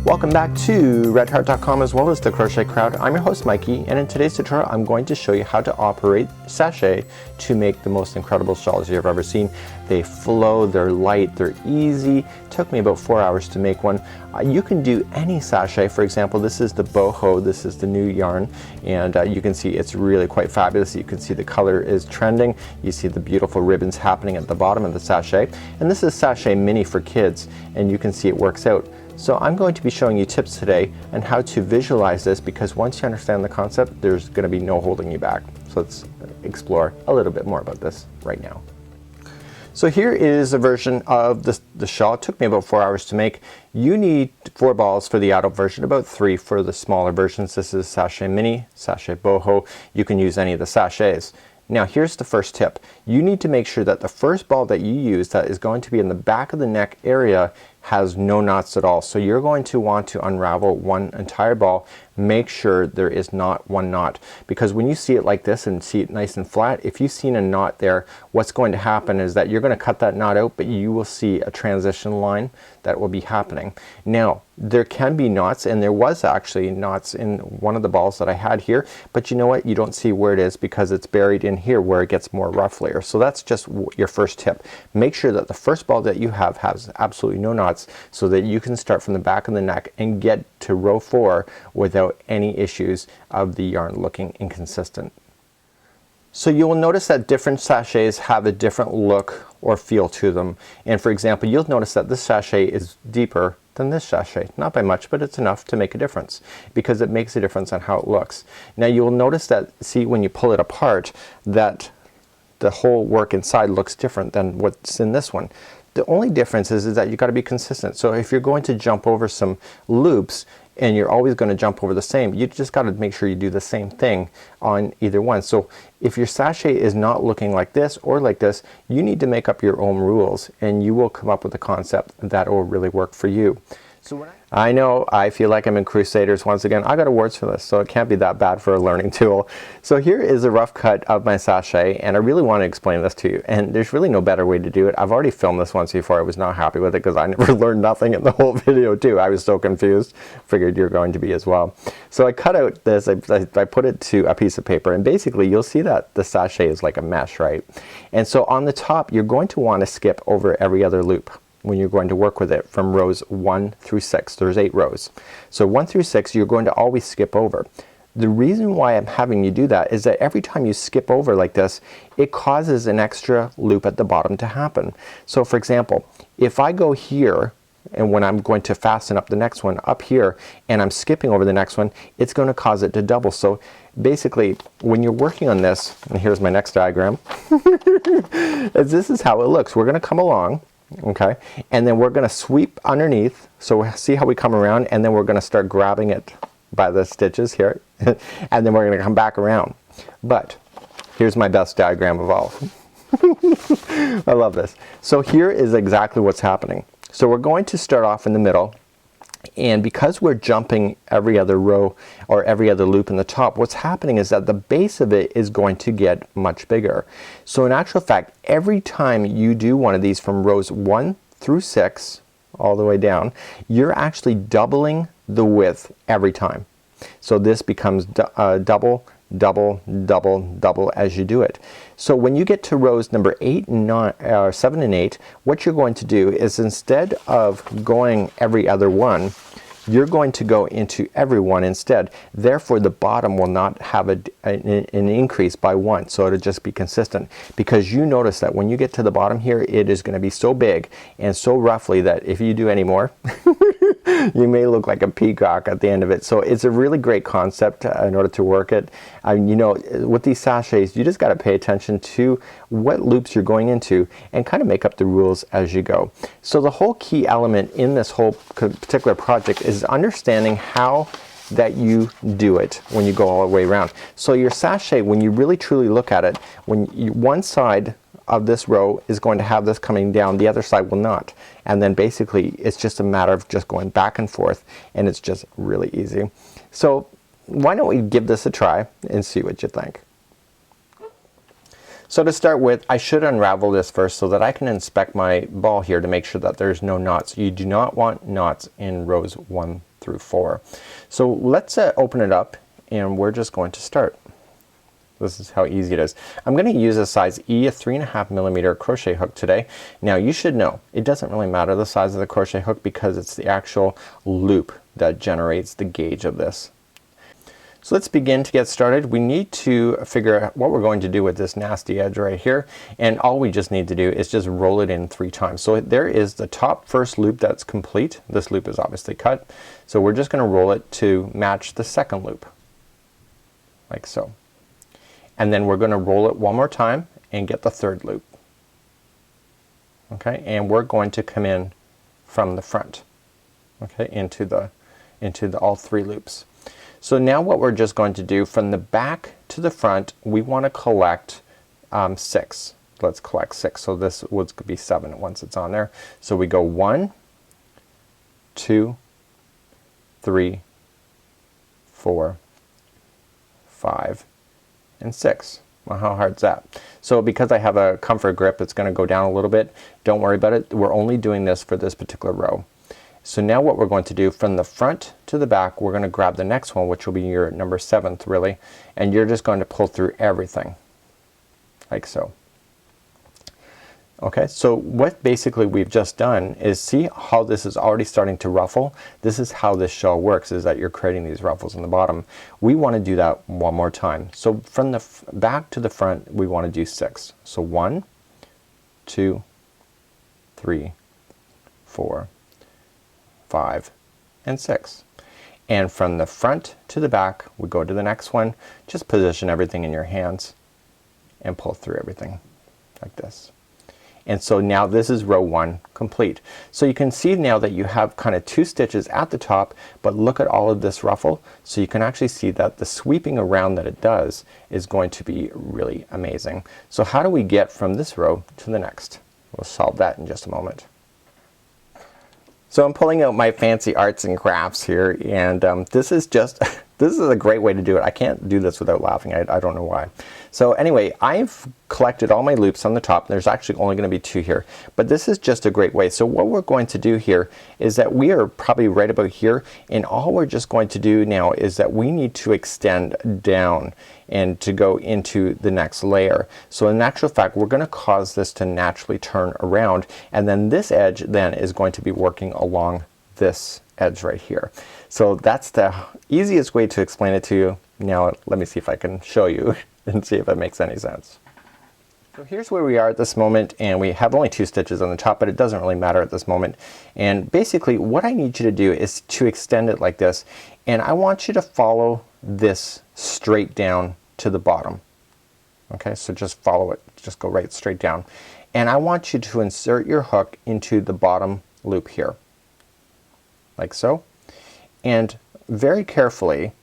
Welcome back to redheart.com as well as the Crochet Crowd. I'm your host Mikey, and in today's tutorial I'm going to show you how to operate sachet to make the most incredible shawls you've ever seen. They flow, they're light, they're easy. It took me about 4 hours to make one. You can do any sachet. For example, this is the boho, this is the new yarn, and you can see it's really quite fabulous. You can see the color is trending. You see the beautiful ribbons happening at the bottom of the sachet, and this is Sashay Mini for kids, and you can see it works out. So I'm going to be showing you tips today on how to visualize this, because once you understand the concept, there's going to be no holding you back. So let's explore a little bit more about this right now. So here is a version of the shawl. It took me about 4 hours to make. You need 4 balls for the adult version, about 3 for the smaller versions. This is Sashay Mini, Sashay Boho. You can use any of the sachets. Now here's the first tip. You need to make sure that the first ball that you use that is going to be in the back of the neck area has no knots at all. So you're going to want to unravel one entire ball. Make sure there is not one knot, because when you see it like this and see it nice and flat, if you've seen a knot there, what's going to happen is that you're going to cut that knot out, but you will see a transition line that will be happening. Now there can be knots, and there was actually knots in one of the balls that I had here, but you know what, you don't see where it is because it's buried in here where it gets more rough layer. So that's just your first tip. Make sure that the first ball that you have has absolutely no knots, so that you can start from the back of the neck and get to row 4 without any issues of the yarn looking inconsistent. So you will notice that different sachets have a different look or feel to them, and for example, you'll notice that this sachet is deeper than this sachet. Not by much, but it's enough to make a difference, because it makes a difference on how it looks. Now you will notice that, see, when you pull it apart, that the whole work inside looks different than what's in this one. The only difference is that you got to be consistent. So if you're going to jump over some loops, and you're always going to jump over the same, you just got to make sure you do the same thing on either one. So if your sachet is not looking like this or like this, you need to make up your own rules, and you will come up with a concept that will really work for you. So when I know I feel like I'm in Crusaders once again. I got awards for this, so it can't be that bad for a learning tool. So here is a rough cut of my sachet, and I really want to explain this to you, and there's really no better way to do it. I've already filmed this once before. I was not happy with it because I never learned nothing in the whole video too. I was so confused. Figured you're going to be as well. So I cut out this, I put it to a piece of paper, and basically you'll see that the sachet is like a mesh, right? And so on the top you're going to want to skip over every other loop when you're going to work with it from rows 1 through 6. There's 8 rows. So 1 through 6 you're going to always skip over. The reason why I'm having you do that is that every time you skip over like this, it causes an extra loop at the bottom to happen. So for example, if I go here, and when I'm going to fasten up the next one up here, and I'm skipping over the next one, it's going to cause it to double. So basically when you're working on this, and here's my next diagram, this is how it looks. We're going to come along, okay, and then we're going to sweep underneath. So see how we come around, and then we're going to start grabbing it by the stitches here and then we're going to come back around. But here's my best diagram of all. I love this. So here is exactly what's happening. So we're going to start off in the middle, and because we're jumping every other row or every other loop in the top, what's happening is that the base of it is going to get much bigger. So in actual fact, every time you do one of these from rows 1 through 6 all the way down, you're actually doubling the width every time. So this becomes double, double, double, double as you do it. So when you get to rows number 8 and 9, 7 and 8, what you're going to do is, instead of going every other one, you're going to go into every one instead. Therefore the bottom will not have an increase by 1, so it'll just be consistent, because you notice that when you get to the bottom here, it is going to be so big and so roughly that if you do any more you may look like a peacock at the end of it. So it's a really great concept in order to work it. You know, with these sachets you just got to pay attention to what loops you're going into and kind of make up the rules as you go. So the whole key element in this whole particular project is understanding how that you do it when you go all the way around. So your sachet, when you really truly look at it, when one side of this row is going to have this coming down, the other side will not, and then basically it's just a matter of just going back and forth, and it's just really easy. So why don't we give this a try and see what you think. So to start with, I should unravel this first so that I can inspect my ball here to make sure that there's no knots. You do not want knots in rows 1 through 4. So let's open it up and we're just going to start. This is how easy it is. I'm gonna use a size E, a 3.5mm crochet hook today. Now you should know it doesn't really matter the size of the crochet hook because it's the actual loop that generates the gauge of this. So let's begin to get started. We need to figure out what we're going to do with this nasty edge right here, and all we just need to do is just roll it in 3 times. So there is the top first loop that's complete. This loop is obviously cut, so we're just gonna roll it to match the second loop like so. And then we're gonna roll it one more time and get the third loop. Okay, and we're going to come in from the front, okay, into the all 3 loops. So now what we're just going to do from the back to the front, we want to collect 6. Let's collect 6. So this would be 7 once it's on there. So we go 1, 2, 3, 4, 5, and 6. Well, how hard's that? So because I have a comfort grip, it's gonna go down a little bit. Don't worry about it. We're only doing this for this particular row. So now what we're going to do from the front to the back, we're gonna grab the next one, which will be your number 7th really, and you're just going to pull through everything like so. Okay, so what basically we've just done is see how this is already starting to ruffle. This is how this shawl works, is that you're creating these ruffles in the bottom. We want to do that one more time. So from the back to the front we want to do 6. So 1, 2, 3, 4, 5, and 6. And from the front to the back we go to the next one. Just position everything in your hands and pull through everything like this. And so now this is row 1 complete. So you can see now that you have kind of 2 stitches at the top, but look at all of this ruffle. So you can actually see that the sweeping around that it does is going to be really amazing. So how do we get from this row to the next? We'll solve that in just a moment. So I'm pulling out my fancy arts and crafts here, and this is just this is a great way to do it. I can't do this without laughing. I don't know why. So anyway, I've collected all my loops on the top. There's actually only going to be 2 here, but this is just a great way. So what we're going to do here is that we are probably right about here, and all we're just going to do now is that we need to extend down and to go into the next layer. So in actual fact we're gonna cause this to naturally turn around, and then this edge then is going to be working along this edge right here. So that's the easiest way to explain it to you. Now let me see if I can show you and see if it makes any sense. So here's where we are at this moment, and we have only 2 stitches on the top, but it doesn't really matter at this moment. And basically what I need you to do is to extend it like this, and I want you to follow this straight down to the bottom. Okay, so just follow it, just go right straight down, and I want you to insert your hook into the bottom loop here like so, and very carefully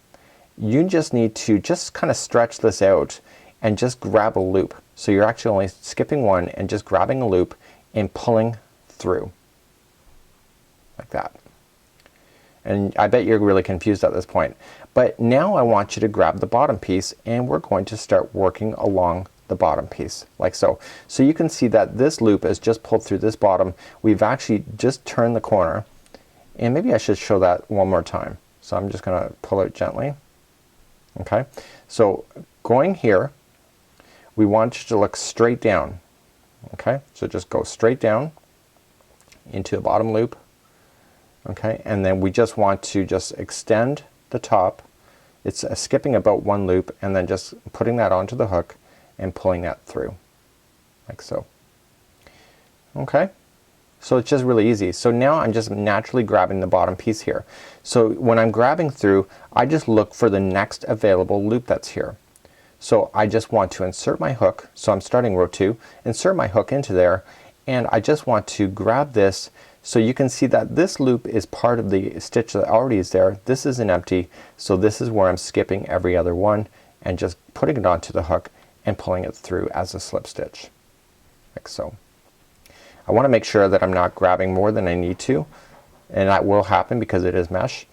you just need to just kind of stretch this out and just grab a loop. So you're actually only skipping one and just grabbing a loop and pulling through like that. And I bet you're really confused at this point, but now I want you to grab the bottom piece and we're going to start working along the bottom piece like so. So you can see that this loop is just pulled through this bottom. We've actually just turned the corner, and maybe I should show that one more time. So I'm just gonna pull it gently. Okay, so going here we want you to look straight down. Okay, so just go straight down into the bottom loop. Okay, and then we just want to just extend the top. It's skipping about 1 loop and then just putting that onto the hook and pulling that through like so. Okay, so it's just really easy. So now I'm just naturally grabbing the bottom piece here. So when I'm grabbing through, I just look for the next available loop that's here. So I just want to insert my hook. So I'm starting row 2, insert my hook into there, and I just want to grab this. So you can see that this loop is part of the stitch that already is there. This is an empty, so this is where I'm skipping every other one and just putting it onto the hook and pulling it through as a slip stitch like so. I want to make sure that I'm not grabbing more than I need to, and that will happen because it is mesh.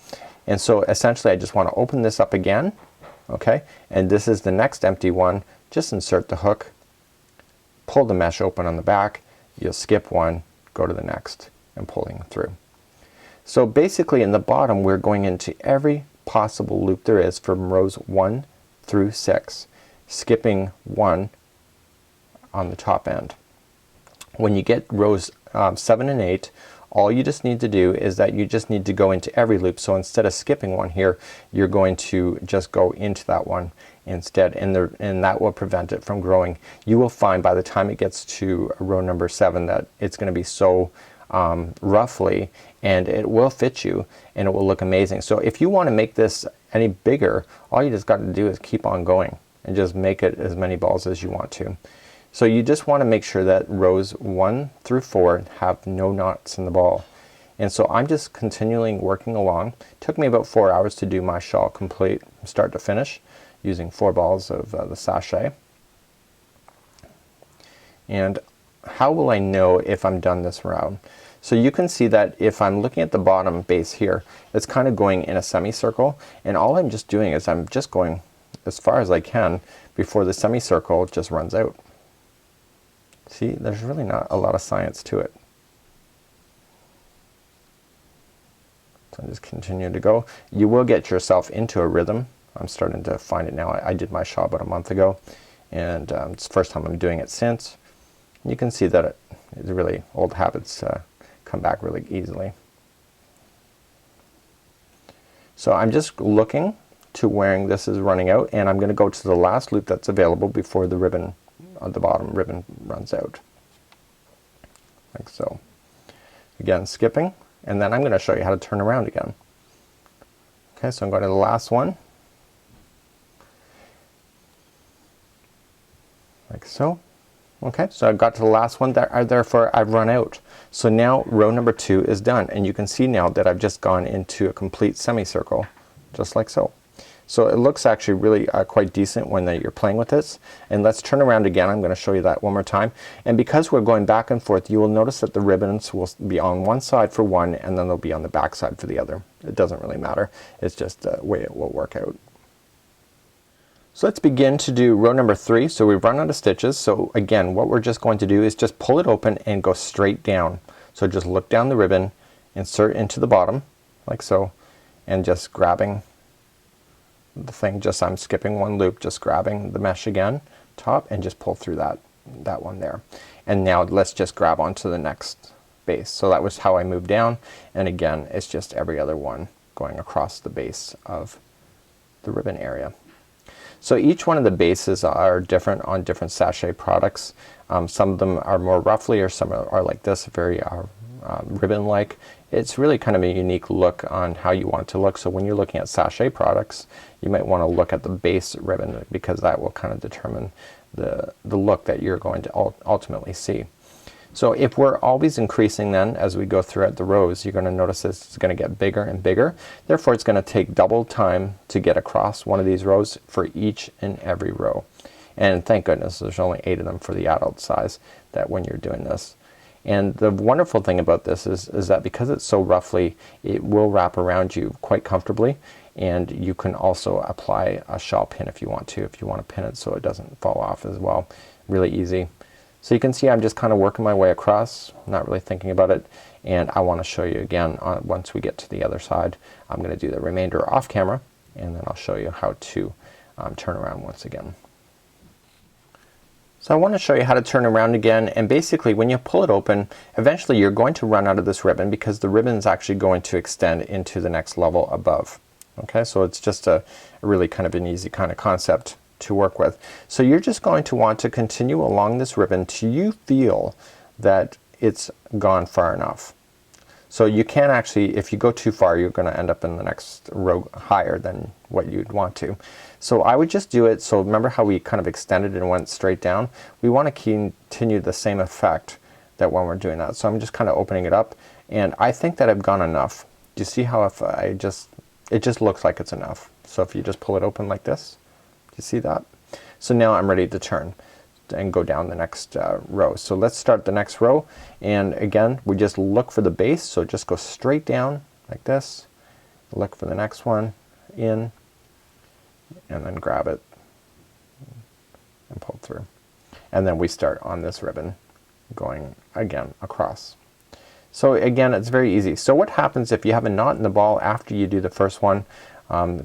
And so essentially I just want to open this up again, okay, and this is the next empty one. Just insert the hook, pull the mesh open on the back, you'll skip one, go to the next, and pulling through. So basically in the bottom we're going into every possible loop there is from rows 1 through 6, skipping 1 on the top end. When you get rows 7 and 8, all you just need to do is that you just need to go into every loop. So instead of skipping one here, you're going to just go into that one instead, and that will prevent it from growing. You will find by the time it gets to row number 7 that it's going to be so roughly, and it will fit you and it will look amazing. So if you want to make this any bigger, all you just got to do is keep on going and just make it as many balls as you want to. So you just want to make sure that rows 1 through 4 have no knots in the ball. And so I'm just continually working along. It took me about 4 hours to do my shawl complete from start to finish using 4 balls of the sachet. And how will I know if I'm done this round? So you can see that if I'm looking at the bottom base here, it's kind of going in a semicircle, and all I'm just doing is I'm just going as far as I can before the semicircle just runs out. See, there's really not a lot of science to it. So just continue to go. You will get yourself into a rhythm. I'm starting to find it now. I did my shawl about a month ago, and it's the first time I'm doing it since. You can see that it's really old habits come back really easily. So I'm just looking to where this is running out, and I'm going to go to the last loop that's available before the ribbon on the bottom ribbon runs out, like so. Again, skipping, and then I'm going to show you how to turn around again. Okay, so I'm going to the last one, like so. Okay, so I've got to the last one, therefore I've run out. So now row number 2 is done, and you can see now that I've just gone into a complete semicircle, just like so. So it looks actually really quite decent when you're playing with this. And let's turn around again. I'm going to show you that one more time. And because we're going back and forth, you will notice that the ribbons will be on one side for one, and then they'll be on the back side for the other. It doesn't really matter. It's just the way it will work out. So let's begin to do row number 3. So we've run out of stitches. So again, what we're just going to do is just pull it open and go straight down. So just look down the ribbon, insert into the bottom like so, and just grabbing the thing, just I'm skipping one loop, just grabbing the mesh again top, and just pull through that one there. And now let's just grab onto the next base. So that was how I moved down, and again it's just every other one going across the base of the ribbon area. So each one of the bases are different on different sachet products. Some of them are more roughly, or some are like this, very ribbon like. It's really kind of a unique look on how you want it to look. So when you're looking at sachet products, you might want to look at the base ribbon, because that will kind of determine the look that you're going to ultimately see. So if we're always increasing, then as we go throughout the rows, you're going to notice this is going to get bigger and bigger. Therefore it's going to take double time to get across one of these rows for each and every row. And thank goodness there's only 8 of them for the adult size, that when you're doing this. And the wonderful thing about this is that because it's so roughly, it will wrap around you quite comfortably, and you can also apply a shawl pin if you want to pin it so it doesn't fall off as well. Really easy. So you can see I'm just kind of working my way across, not really thinking about it, and I want to show you again once we get to the other side. I'm going to do the remainder off camera, and then I'll show you how to turn around once again. So I want to show you how to turn around again, and basically when you pull it open, eventually you're going to run out of this ribbon, because the ribbon is actually going to extend into the next level above. Okay, so it's just a really kind of an easy kind of concept to work with. So you're just going to want to continue along this ribbon till you feel that it's gone far enough. So you can actually, if you go too far, you're going to end up in the next row higher than what you'd want to. So I would just do it, so remember how we kind of extended and went straight down? We want to continue the same effect that when we're doing that. So I'm just kind of opening it up, and I think that I've gone enough. Do you see how if it just looks like it's enough. So if you just pull it open like this, do you see that? So now I'm ready to turn and go down the next row. So let's start the next row, and again we just look for the base, so just go straight down like this, look for the next one in, and then grab it and pull through, and then we start on this ribbon going again across. So again, it's very easy. So what happens if you have a knot in the ball after you do the first one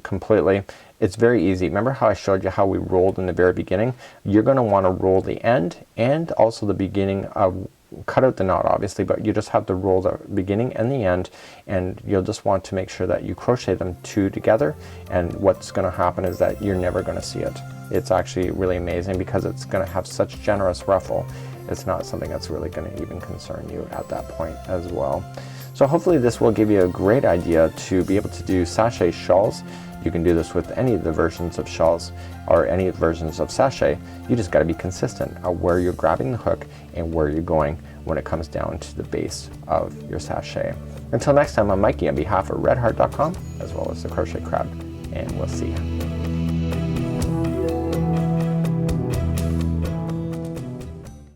completely? It's very easy. Remember how I showed you how we rolled in the very beginning? You're gonna want to roll the end and also the beginning of, cut out the knot obviously, but you just have to roll the beginning and the end, and you'll just want to make sure that you crochet them two together, and what's gonna happen is that you're never gonna see it. It's actually really amazing because it's gonna have such generous ruffle. It's not something that's really gonna even concern you at that point as well. So hopefully this will give you a great idea to be able to do sachet shawls. You can do this with any of the versions of shawls or any versions of sachet. You just gotta be consistent of where you're grabbing the hook and where you're going when it comes down to the base of your sachet. Until next time, I'm Mikey on behalf of redheart.com as well as the Crochet Crowd, and we'll see you.